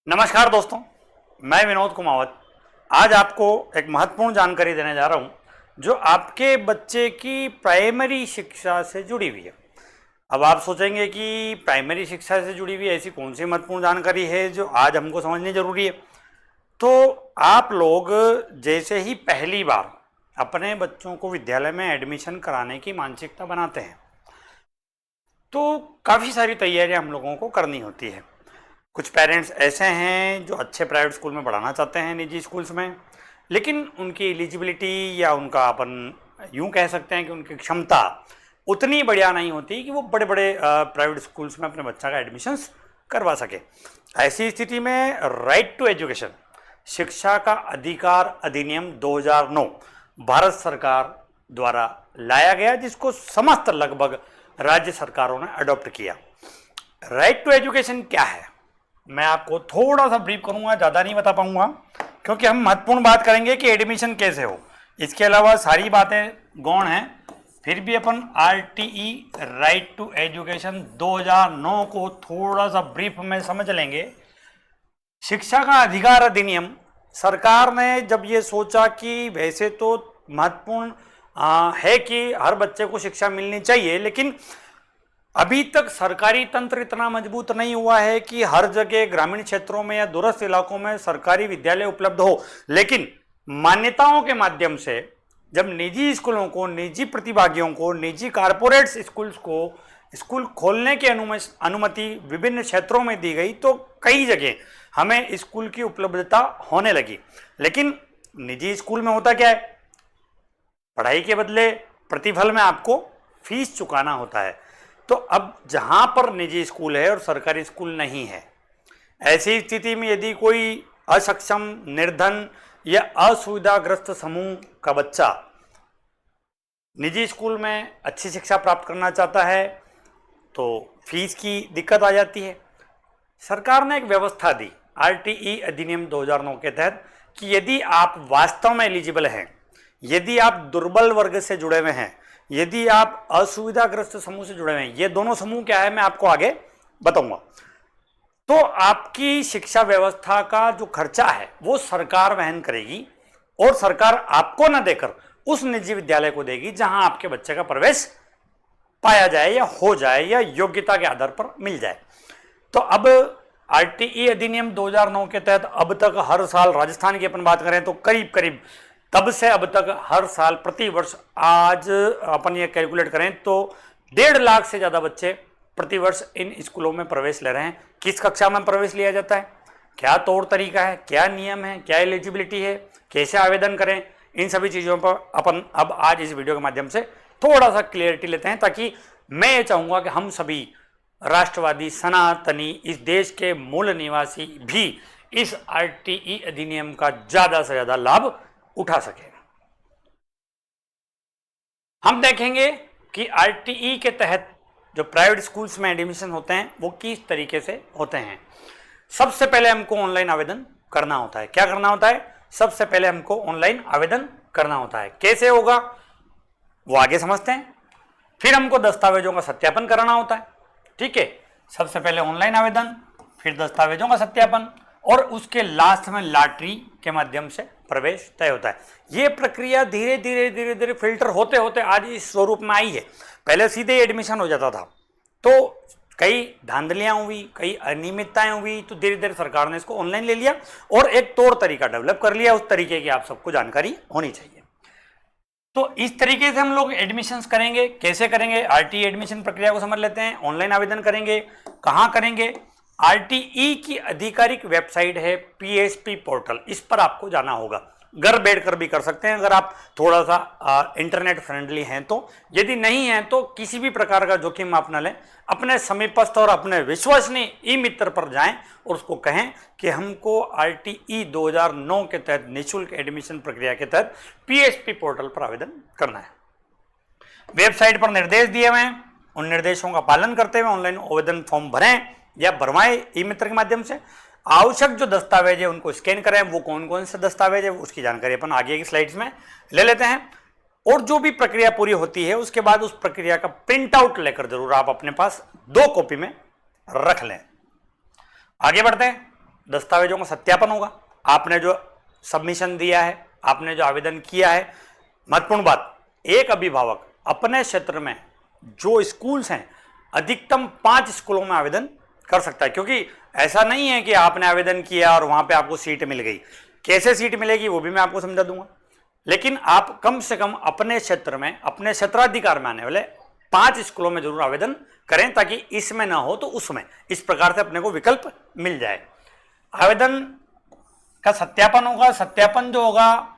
नमस्कार दोस्तों, मैं विनोद कुमावत आज आपको एक महत्वपूर्ण जानकारी देने जा रहा हूं जो आपके बच्चे की प्राइमरी शिक्षा से जुड़ी हुई है। अब आप सोचेंगे कि प्राइमरी शिक्षा से जुड़ी हुई ऐसी कौन सी महत्वपूर्ण जानकारी है जो आज हमको समझनी जरूरी है। तो आप लोग जैसे ही पहली बार अपने बच्चों को विद्यालय में एडमिशन कराने की मानसिकता बनाते हैं तो काफ़ी सारी तैयारियां हम लोगों को करनी होती है। कुछ पेरेंट्स ऐसे हैं जो अच्छे प्राइवेट स्कूल में पढ़ाना चाहते हैं निजी स्कूल्स में, लेकिन उनकी एलिजिबिलिटी या उनका अपन यूं कह सकते हैं कि उनकी क्षमता उतनी बढ़िया नहीं होती कि वो बड़े बड़े प्राइवेट स्कूल्स में अपने बच्चा का एडमिशन्स करवा सके। ऐसी स्थिति में राइट टू एजुकेशन शिक्षा का अधिकार अधिनियम 2009 भारत सरकार द्वारा लाया गया, जिसको समस्त लगभग राज्य सरकारों ने अडॉप्ट किया। राइट टू एजुकेशन क्या है मैं आपको थोड़ा सा ब्रीफ करूंगा, ज़्यादा नहीं बता पाऊंगा क्योंकि हम महत्वपूर्ण बात करेंगे कि एडमिशन कैसे हो। इसके अलावा सारी बातें गौण हैं, फिर भी अपन आरटीई राइट टू एजुकेशन 2009 को थोड़ा सा ब्रीफ में समझ लेंगे। शिक्षा का अधिकार अधिनियम सरकार ने जब ये सोचा कि वैसे तो महत्वपूर्ण है कि हर बच्चे को शिक्षा मिलनी चाहिए, लेकिन अभी तक सरकारी तंत्र इतना मजबूत नहीं हुआ है कि हर जगह ग्रामीण क्षेत्रों में या दूरस्थ इलाकों में सरकारी विद्यालय उपलब्ध हो। लेकिन मान्यताओं के माध्यम से जब निजी स्कूलों को, निजी प्रतिभागियों को, निजी कारपोरेट्स स्कूल्स को स्कूल खोलने की अनुमति विभिन्न क्षेत्रों में दी गई तो कई जगह हमें स्कूल की उपलब्धता होने लगी। लेकिन निजी स्कूल में होता क्या है, पढ़ाई के बदले प्रतिफल में आपको फीस चुकाना होता है। तो अब जहां पर निजी स्कूल है और सरकारी स्कूल नहीं है, ऐसी स्थिति में यदि कोई असक्षम, निर्धन या असुविधाग्रस्त समूह का बच्चा निजी स्कूल में अच्छी शिक्षा प्राप्त करना चाहता है तो फीस की दिक्कत आ जाती है। सरकार ने एक व्यवस्था दी आरटीई अधिनियम 2009 के तहत कि यदि आप वास्तव में एलिजिबल हैं, यदि आप दुर्बल वर्ग से जुड़े हुए हैं, यदि आप असुविधाग्रस्त समूह से जुड़े हुए हैं, ये दोनों समूह क्या है मैं आपको आगे बताऊंगा, तो आपकी शिक्षा व्यवस्था का जो खर्चा है वो सरकार वहन करेगी और सरकार आपको न देकर उस निजी विद्यालय को देगी जहां आपके बच्चे का प्रवेश पाया जाए या हो जाए या योग्यता के आधार पर मिल जाए। तो अब आरटीई अधिनियम 2009 के तहत अब तक हर साल, राजस्थान की अपन बात करें तो करीब करीब तब से अब तक हर साल प्रति वर्ष, आज अपन ये कैलकुलेट करें तो 1.5 लाख से ज़्यादा बच्चे प्रति वर्ष इन स्कूलों में प्रवेश ले रहे हैं। किस कक्षा में प्रवेश लिया जाता है, क्या तौर तरीका है, क्या नियम है, क्या एलिजिबिलिटी है, कैसे आवेदन करें, इन सभी चीज़ों पर अपन अब आज इस वीडियो के माध्यम से थोड़ा सा क्लियरिटी लेते हैं, ताकि मैं ये चाहूँगा कि हम सभी राष्ट्रवादी सनातनी इस देश के मूल निवासी भी इस आरटीई अधिनियम का ज़्यादा से ज़्यादा लाभ उठा सके। हम देखेंगे कि आरटीई के तहत जो प्राइवेट स्कूल्स में एडमिशन होते हैं वो किस तरीके से होते हैं। सबसे पहले हमको ऑनलाइन आवेदन करना होता है। क्या करना होता है? सबसे पहले हमको ऑनलाइन आवेदन करना होता है। कैसे होगा वो आगे समझते हैं। फिर हमको दस्तावेजों का सत्यापन कराना होता है। ठीक है, सबसे पहले ऑनलाइन आवेदन, फिर दस्तावेजों का सत्यापन और उसके लास्ट में लॉटरी के माध्यम से प्रवेश तय होता है। ये प्रक्रिया धीरे धीरे फिल्टर होते होते आज इस स्वरूप में आई है। पहले सीधे एडमिशन हो जाता था तो कई धांधलियां हुई, कई अनियमितताएं हुई, तो धीरे धीरे सरकार ने इसको ऑनलाइन ले लिया और एक तौर तरीका डेवलप कर लिया। उस तरीके की आप सबको जानकारी होनी चाहिए। तो इस तरीके से हम लोग एडमिशंस करेंगे। कैसे करेंगे? आरटीई एडमिशन प्रक्रिया को समझ लेते हैं। ऑनलाइन आवेदन करेंगे। कहाँ करेंगे? आरटीई की आधिकारिक वेबसाइट है पीएसपी पोर्टल, इस पर आपको जाना होगा। घर बैठकर भी कर सकते हैं अगर आप थोड़ा सा इंटरनेट फ्रेंडली हैं तो। यदि नहीं है तो किसी भी प्रकार का जोखिम आप न लें, अपने समीपस्थ और अपने विश्वसनीय ई मित्र पर जाएं और उसको कहें कि हमको आरटीई 2009 के तहत निःशुल्क एडमिशन प्रक्रिया के तहत पीएसपी पोर्टल पर आवेदन करना है। वेबसाइट पर निर्देश दिए हुए हैं, उन निर्देशों का पालन करते हुए ऑनलाइन आवेदन फॉर्म भरें या भरवाएं ई मित्र के माध्यम से। आवश्यक जो दस्तावेज है उनको स्कैन करें। वो कौन कौन से दस्तावेज है उसकी जानकारी अपन आगे की स्लाइड्स में ले लेते हैं। और जो भी प्रक्रिया पूरी होती है उसके बाद उस प्रक्रिया का प्रिंट आउट लेकर जरूर आप अपने पास 2 कॉपी में रख लें। आगे बढ़ते हैं। दस्तावेजों का सत्यापन होगा, आपने जो सबमिशन दिया है, आपने जो आवेदन किया है। महत्वपूर्ण बात, एक अभिभावक अपने क्षेत्र में जो स्कूल्स हैं अधिकतम 5 स्कूलों में आवेदन कर सकता है, क्योंकि ऐसा नहीं है कि आपने आवेदन किया और वहां पे आपको सीट मिल गई। कैसे सीट मिलेगी वो भी मैं आपको समझा दूंगा, लेकिन आप कम से कम अपने क्षेत्र में, अपने क्षेत्राधिकार में आने वाले 5 स्कूलों में जरूर आवेदन करें, ताकि इसमें ना हो तो उसमें, इस प्रकार से अपने को विकल्प मिल जाए। आवेदन का सत्यापन होगा, सत्यापन जो होगा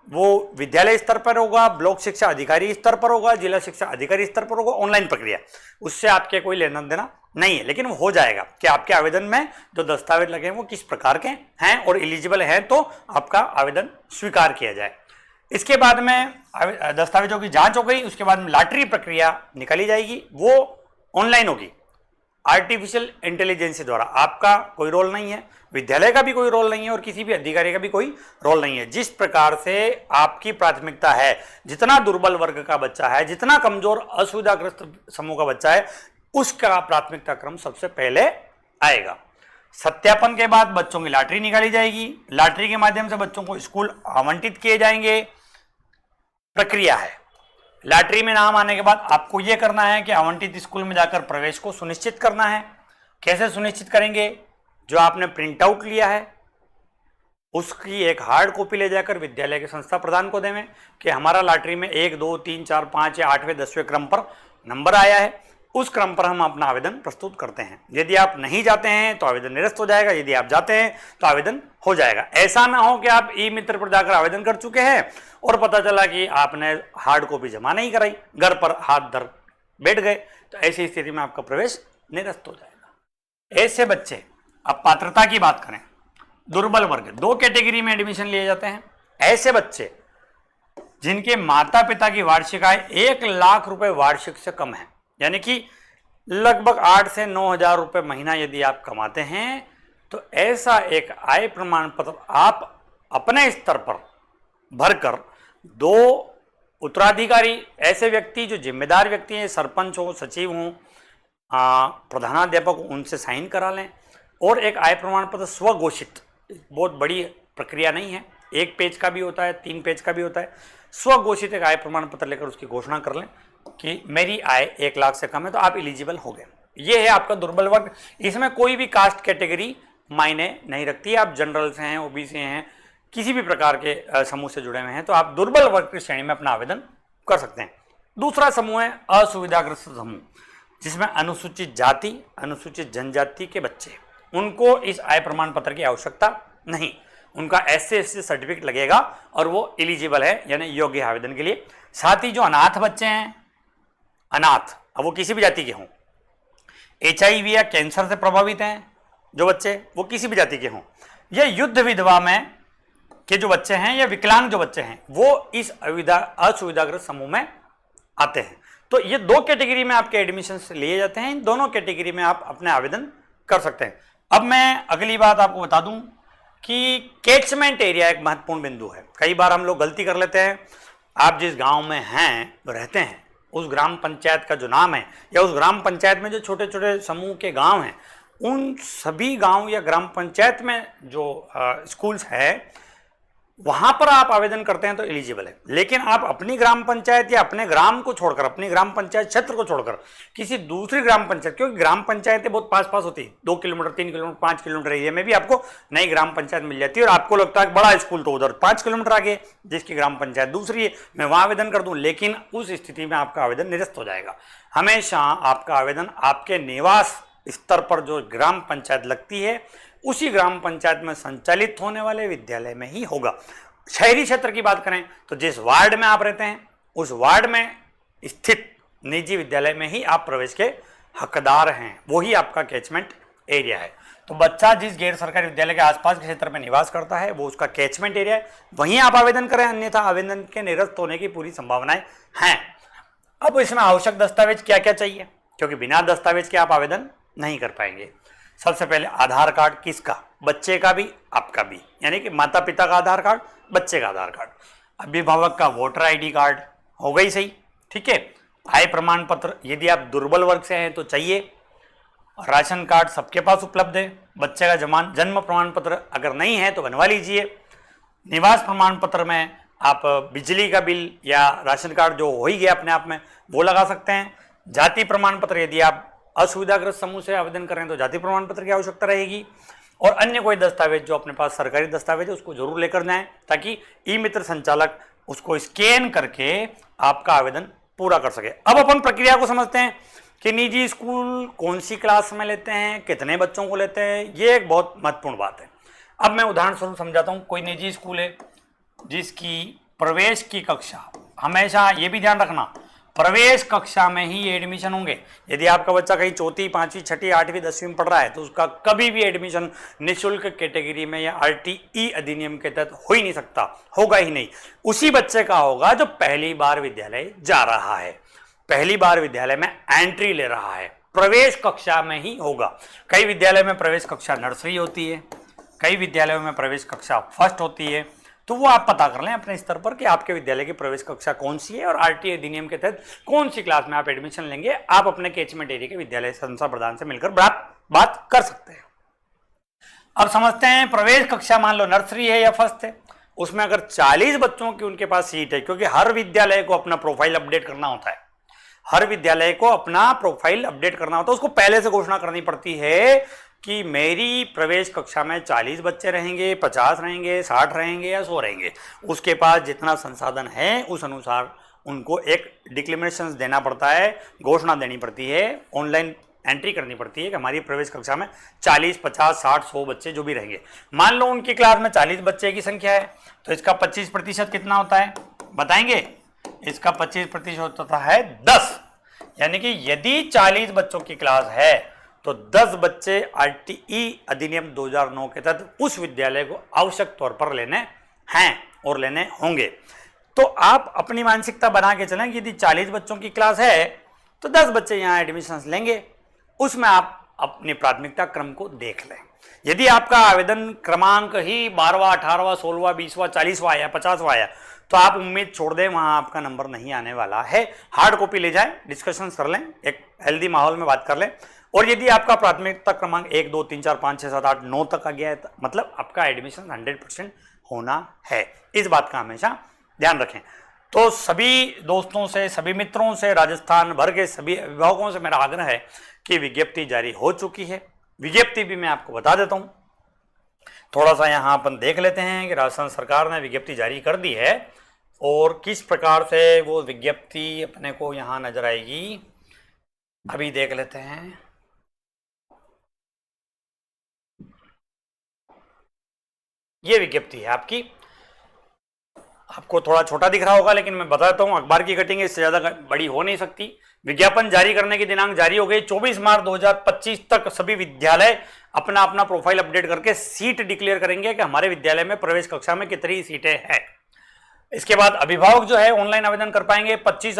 वो विद्यालय स्तर पर होगा, ब्लॉक शिक्षा अधिकारी स्तर पर होगा, जिला शिक्षा अधिकारी स्तर पर होगा, ऑनलाइन प्रक्रिया, उससे आपके कोई लेना देना नहीं है, लेकिन वो हो जाएगा कि आपके आवेदन में जो दस्तावेज लगे हैं वो किस प्रकार के हैं और एलिजिबल हैं, तो आपका आवेदन स्वीकार किया जाए। इसके बाद में दस्तावेजों की जांच हो गई, उसके बाद में लॉटरी प्रक्रिया निकाली जाएगी, वो ऑनलाइन होगी, आर्टिफिशियल इंटेलिजेंस द्वारा। आपका कोई रोल नहीं है, विद्यालय का भी कोई रोल नहीं है और किसी भी अधिकारी का भी कोई रोल नहीं है। जिस प्रकार से आपकी प्राथमिकता है, जितना दुर्बल वर्ग का बच्चा है, जितना कमजोर असुविधाग्रस्त समूह का बच्चा है, उसका प्राथमिकता क्रम सबसे पहले आएगा। सत्यापन के बाद बच्चों की लॉटरी निकाली जाएगी, लॉटरी के माध्यम से बच्चों को स्कूल आवंटित किए जाएंगे। प्रक्रिया है, लॉटरी में नाम आने के बाद आपको यह करना है कि आवंटित स्कूल में जाकर प्रवेश को सुनिश्चित करना है। कैसे सुनिश्चित करेंगे? जो आपने प्रिंट आउट लिया है उसकी एक हार्ड कॉपी ले जाकर विद्यालय के संस्था प्रधान को देवें कि हमारा लॉटरी में 1, 2, 3, 4, 5 या 8वें 10वें क्रम पर नंबर आया है, उस क्रम पर हम अपना आवेदन प्रस्तुत करते हैं। यदि आप नहीं जाते हैं तो आवेदन निरस्त हो जाएगा, यदि आप जाते हैं तो आवेदन हो जाएगा। ऐसा ना हो कि आप ई मित्र पर जाकर आवेदन कर चुके हैं और पता चला कि आपने हार्ड कॉपी जमा नहीं कराई, घर पर हाथ धर बैठ गए, तो ऐसी स्थिति में आपका प्रवेश निरस्त हो जाएगा। ऐसे बच्चे, अब पात्रता की बात करें, दुर्बल वर्ग 2 कैटेगरी में एडमिशन लिए जाते हैं। ऐसे बच्चे जिनके माता पिता की वार्षिक आय 1 लाख रुपए वार्षिक से कम है, यानी कि लगभग 8 से 9 हजार रुपए महीना यदि आप कमाते हैं, तो ऐसा एक आय प्रमाण पत्र आप अपने स्तर पर भरकर 2 उत्तराधिकारी, ऐसे व्यक्ति जो जिम्मेदार व्यक्ति हैं, सरपंच हो, सचिव हो, प्रधानाध्यापक हो, उनसे साइन करा लें और एक आय प्रमाण पत्र स्वघोषित, बहुत बड़ी प्रक्रिया नहीं है, 1 पेज का भी होता है, 3 पेज का भी होता है, स्वघोषित एक आय प्रमाण पत्र लेकर उसकी घोषणा कर लें कि मेरी आय 1 लाख से कम है, तो आप एलिजिबल हो गए। ये है आपका दुर्बल वर्ग। इसमें कोई भी कास्ट कैटेगरी मायने नहीं रखती है, आप जनरल से हैं, ओबीसी हैं, किसी भी प्रकार के समूह से जुड़े हुए हैं, तो आप दुर्बल वर्ग की श्रेणी में अपना आवेदन कर सकते हैं। दूसरा समूह है असुविधाग्रस्त समूह, जिसमें अनुसूचित जाति, अनुसूचित जनजाति के बच्चे, उनको इस आय प्रमाण पत्र की आवश्यकता नहीं, उनका SC/ST सर्टिफिकेट लगेगा और वो एलिजिबल है, यानी योग्य आवेदन के लिए। साथ ही जो अनाथ बच्चे हैं, अनाथ, अब वो किसी भी जाति के हों, HIV या कैंसर से प्रभावित हैं जो बच्चे, वो किसी भी जाति के हों, या युद्ध विधवा में के जो बच्चे हैं या विकलांग जो बच्चे हैं, वो इस असुविधाग्रस्त समूह में आते हैं। तो ये 2 कैटेगरी में आपके एडमिशन लिए जाते हैं, इन दोनों कैटेगरी में आप अपने आवेदन कर सकते हैं। अब मैं अगली बात आपको बता दूं कि कैचमेंट एरिया एक महत्वपूर्ण बिंदु है। कई बार हम लोग गलती कर लेते हैं, आप जिस गांव में हैं, रहते हैं, उस ग्राम पंचायत का जो नाम है या उस ग्राम पंचायत में जो छोटे छोटे समूह के गांव हैं, उन सभी गांव या ग्राम पंचायत में जो स्कूल्स है, वहां पर आप आवेदन करते हैं तो एलिजिबल है। लेकिन आप अपनी ग्राम पंचायत या अपने ग्राम को छोड़कर, अपनी ग्राम पंचायत क्षेत्र को छोड़कर किसी दूसरी ग्राम पंचायत, क्योंकि ग्राम पंचायतें बहुत पास पास होती है, 2 किलोमीटर, 3 किलोमीटर, 5 किलोमीटर एरिया में भी आपको नई ग्राम पंचायत मिल जाती है और आपको लगता है बड़ा स्कूल तो उधर 5 किलोमीटर आगे जिसकी ग्राम पंचायत दूसरी है, मैं वहां आवेदन कर दूं, लेकिन उस स्थिति में आपका आवेदन निरस्त हो जाएगा। हमेशा आपका आवेदन आपके निवास स्तर पर जो ग्राम पंचायत लगती है, उसी ग्राम पंचायत में संचालित होने वाले विद्यालय में ही होगा। शहरी क्षेत्र की बात करें तो जिस वार्ड में आप रहते हैं, उस वार्ड में स्थित निजी विद्यालय में ही आप प्रवेश के हकदार हैं, वही आपका कैचमेंट एरिया है। तो बच्चा जिस गैर सरकारी विद्यालय के आसपास के क्षेत्र में निवास करता है, वो उसका कैचमेंट एरिया है, वहीं आप आवेदन करें, अन्यथा आवेदन के निरस्त होने की पूरी संभावनाएं हैं। अब इसमें आवश्यक दस्तावेज क्या क्या चाहिए, क्योंकि बिना दस्तावेज के आप आवेदन नहीं कर पाएंगे। सबसे पहले आधार कार्ड, किसका? बच्चे का भी, आपका भी, यानी कि माता पिता का आधार कार्ड, बच्चे का आधार कार्ड। अभिभावक का वोटर ID कार्ड हो गई सही, ठीक है। आय प्रमाण पत्र, यदि आप दुर्बल वर्ग से हैं तो चाहिए। राशन कार्ड सबके पास उपलब्ध है। बच्चे का जन्म प्रमाण पत्र अगर नहीं है तो बनवा लीजिए। निवास प्रमाण पत्र में आप बिजली का बिल या राशन कार्ड जो हो ही गया अपने आप में वो लगा सकते हैं। जाति प्रमाण पत्र, यदि आप असुविधाग्रस्त समूह से आवेदन कर रहे हैं तो जाति प्रमाण पत्र की आवश्यकता रहेगी। और अन्य कोई दस्तावेज जो अपने पास सरकारी दस्तावेज है उसको जरूर लेकर जाएं, ताकि ई मित्र संचालक उसको स्कैन करके आपका आवेदन पूरा कर सके। अब अपन प्रक्रिया को समझते हैं कि निजी स्कूल कौन सी क्लास में लेते हैं, कितने बच्चों को लेते हैं, ये एक बहुत महत्वपूर्ण बात है। अब मैं उदाहरण स्वरूप समझाता हूँ। कोई निजी स्कूल है जिसकी प्रवेश की कक्षा, हमेशा ये भी ध्यान रखना, प्रवेश कक्षा में ही एडमिशन होंगे। यदि आपका बच्चा कहीं चौथी, पांचवी, छठी, आठवीं, 10वीं में पढ़ रहा है तो उसका कभी भी एडमिशन निःशुल्क कैटेगरी में या आरटीई अधिनियम के तहत हो ही नहीं सकता, होगा ही नहीं। उसी बच्चे का होगा जो पहली बार विद्यालय जा रहा है, पहली बार विद्यालय में एंट्री ले रहा है, प्रवेश कक्षा में ही होगा। कई विद्यालय में प्रवेश कक्षा नर्सरी होती है, कई विद्यालयों में प्रवेश कक्षा फर्स्ट होती है, तो वो आप पता कर लें अपने स्तर पर कि आपके विद्यालय की प्रवेश कक्षा कौन सी है और आरटीई अधिनियम के तहत कौन सी क्लास में आप एडमिशन लेंगे। आप अपने कैचमेंट एरिया के विद्यालय संस्था प्रधान से मिलकर बात कर सकते हैं। अब समझते हैं, प्रवेश कक्षा मान लो नर्सरी है या फर्स्ट है, उसमें अगर 40 बच्चों की उनके पास सीट है, क्योंकि हर विद्यालय को अपना प्रोफाइल अपडेट करना होता है, हर विद्यालय को अपना प्रोफाइल अपडेट करना होता है, उसको पहले से घोषणा करनी पड़ती है कि मेरी प्रवेश कक्षा में 40 बच्चे रहेंगे, 50 रहेंगे, 60 रहेंगे या 100 रहेंगे। उसके पास जितना संसाधन है उस अनुसार उनको एक डिक्लेरेशन देना पड़ता है, घोषणा देनी पड़ती है, ऑनलाइन एंट्री करनी पड़ती है कि हमारी प्रवेश कक्षा में 40, 50, 60, 100 बच्चे जो भी रहेंगे। मान लो उनकी क्लास में 40 बच्चे की संख्या है तो इसका 25% कितना होता है बताएंगे? इसका 25% होता है 10। यानी कि यदि 40 बच्चों की क्लास है तो 10 बच्चे आरटीई अधिनियम 2009 के तहत उस विद्यालय को आवश्यक तौर पर लेने हैं और लेने होंगे। तो आप अपनी मानसिकता बना के चलें कि यदि 40 बच्चों की क्लास है तो 10 बच्चे यहाँ एडमिशन लेंगे, उसमें आप अपनी प्राथमिकता क्रम को देख लें। यदि आपका आवेदन क्रमांक ही 12वां, 18वां, 16वां, 20वां, 40वां आया, 50वां आया तो आप उम्मीद छोड़ दें, वहां आपका नंबर नहीं आने वाला है। हार्ड कॉपी ले जाएं, डिस्कशन कर लें, एक हेल्दी माहौल में बात कर लें। और यदि आपका प्राथमिकता क्रमांक 1, 2, 3, 4, 5, 6, 7, 8, 9 तक आ गया है मतलब आपका एडमिशन 100% होना है। इस बात का हमेशा ध्यान रखें। तो सभी दोस्तों से, सभी मित्रों से, राजस्थान भर के सभी अभिभावकों से मेरा आग्रह है कि विज्ञप्ति जारी हो चुकी है। विज्ञप्ति भी मैं आपको बता देता हूं, थोड़ा सा यहां अपन देख लेते हैं कि राजस्थान सरकार ने विज्ञप्ति जारी कर दी है और किस प्रकार से वो विज्ञप्ति अपने को यहां नजर आएगी, अभी देख लेते हैं। ये विज्ञप्ति है आपकी, आपको थोड़ा छोटा दिख रहा होगा लेकिन मैं बताता हूं, अखबार की कटिंग इससे ज्यादा बड़ी हो नहीं सकती। विज्ञापन जारी करने की दिनांक जारी हो गई 24 मार्च 2025 तक सभी विद्यालय अपना अपना प्रोफाइल अपडेट करके सीट डिक्लेयर करेंगे कि हमारे विद्यालय में प्रवेश कक्षा में कितनी सीटें हैं। इसके बाद अभिभावक जो है ऑनलाइन आवेदन कर पाएंगे 25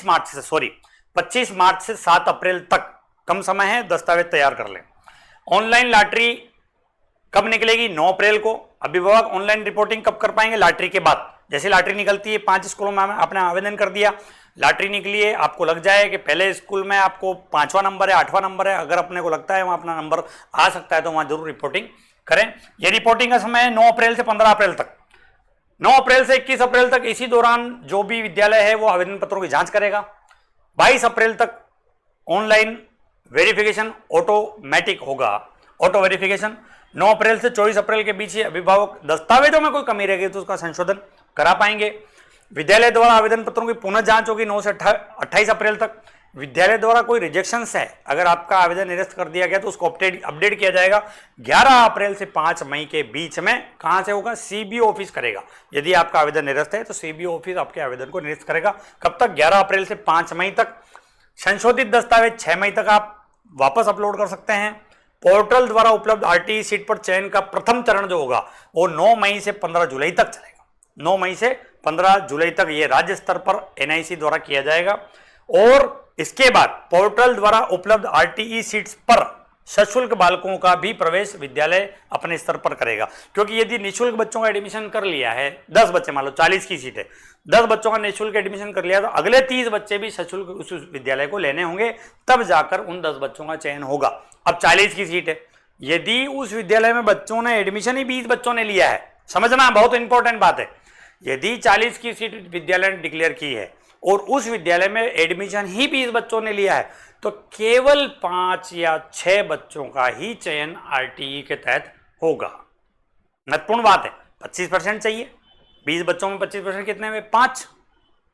मार्च से 7 अप्रैल तक, कम समय है, दस्तावेज तैयार कर लें। ऑनलाइन लॉटरी कब निकलेगी? 9 अप्रैल को। अभिभावक ऑनलाइन रिपोर्टिंग कब कर पाएंगे? लॉटरी के बाद। जैसे लॉटरी निकलती है, 5 स्कूलों में आपने आवेदन कर दिया, लॉटरी निकली है, आपको लग जाए कि पहले स्कूल में आपको 5वां नंबर है, 8वां नंबर है, अगर अपने को लगता है वहां अपना नंबर आ सकता है तो वहां जरूर रिपोर्टिंग करें। ये रिपोर्टिंग का समय है 9 अप्रैल से 15 अप्रैल तक। 9 अप्रैल से 21 अप्रैल तक इसी दौरान जो भी विद्यालय है वो आवेदन पत्रों की जांच करेगा। 22 अप्रैल तक ऑनलाइन वेरिफिकेशन ऑटोमेटिक होगा, ऑटो वेरिफिकेशन। 9 अप्रैल से 24 अप्रैल के बीच अभिभावक दस्तावेजों में कोई कमी रहेगी तो उसका संशोधन करा पाएंगे। विद्यालय द्वारा आवेदन पत्रों की पुनः जांच होगी 9 से 28 अप्रैल तक। विद्यालय द्वारा कोई रिजेक्शन है, अगर आपका आवेदन निरस्त कर दिया गया तो उसको अपडेट किया जाएगा 11 अप्रैल से 5 मई के बीच में। कहां से होगा? सीबीओ ऑफिस करेगा। यदि आपका आवेदन निरस्त है तो सीबीओ ऑफिस आपके आवेदन को निरस्त करेगा। कब तक? 11 अप्रैल से 5 मई तक। संशोधित दस्तावेज 6 मई तक आप वापस अपलोड कर सकते हैं। पोर्टल द्वारा उपलब्ध आरटीई सीट पर चयन का प्रथम चरण जो होगा वो 9 मई से 15 जुलाई तक चलेगा। 9 मई से 15 जुलाई तक ये राज्य स्तर पर एनआईसी द्वारा किया जाएगा। और इसके बाद पोर्टल द्वारा उपलब्ध आरटीई सीट्स पर सशुल्क बालकों का भी प्रवेश विद्यालय अपने स्तर पर करेगा। क्योंकि यदि निःशुल्क बच्चों का एडमिशन कर लिया है, 10 बच्चे, मान लो 40 की सीट है, 10 बच्चों का निःशुल्क एडमिशन कर लिया, तो अगले 30 बच्चे भी सशुल्क उस विद्यालय को लेने होंगे, तब जाकर उन 10 बच्चों का चयन होगा। अब 40 की सीट है, यदि उस विद्यालय में बच्चों ने एडमिशन ही 20 बच्चों ने लिया है, समझना बहुत इंपॉर्टेंट बात है, यदि 40 की सीट विद्यालय ने डिक्लेयर की है और उस विद्यालय में एडमिशन ही 20 बच्चों ने लिया है, तो केवल 5 या 6 बच्चों का ही चयन आरटीई के तहत होगा। महत्वपूर्ण बात है, 25% चाहिए, 20 बच्चों में 25% कितने में? 5,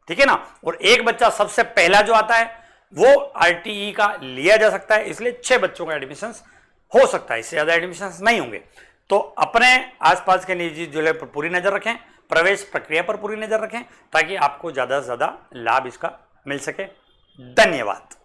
ठीक है ना। और एक बच्चा सबसे पहला जो आता है वो आरटीई का लिया जा सकता है, इसलिए 6 बच्चों का एडमिशन हो सकता है, इससे ज्यादा एडमिशन नहीं होंगे। तो अपने आसपास के निजी जिले पर पूरी नजर रखें, प्रवेश प्रक्रिया पर पूरी नजर रखें, ताकि आपको ज्यादा से ज्यादा लाभ इसका मिल सके। धन्यवाद।